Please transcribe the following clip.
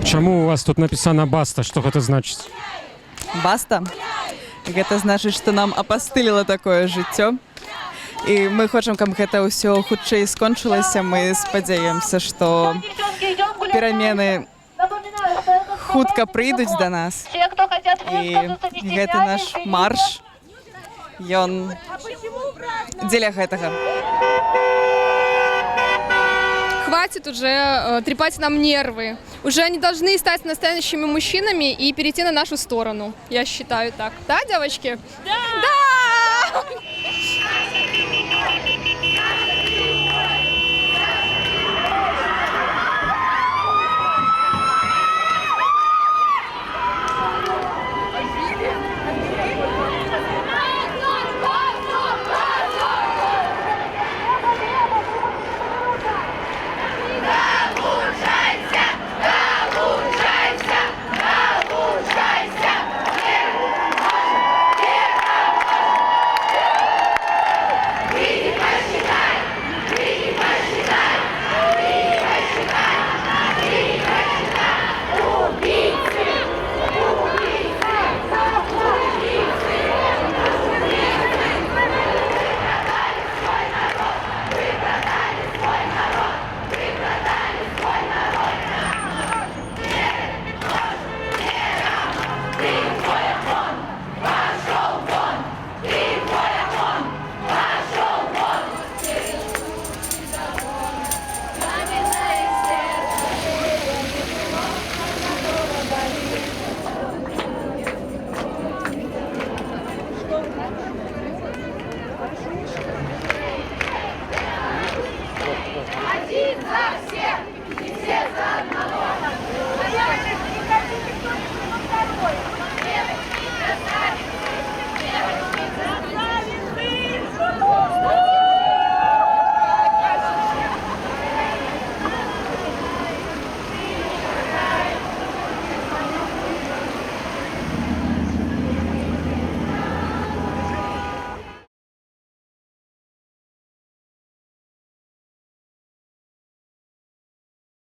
Чаму у вас тут написано «Баста»? Што гэта значыць? Баста. Гэта значыць, што нам апастыліла такое жыццё. І мы хочам, каб гэта ўсё хутчэй скончылася. Мы спадзяёмся, што перамены хутка прыйдуць да нас. І гэты наш марш, ён дзеля гэтага. Хватит уже трепать нам нервы. Уже они должны стать настоящими мужчинами и перейти на нашу сторону. Я считаю так. Да, девочки? Да!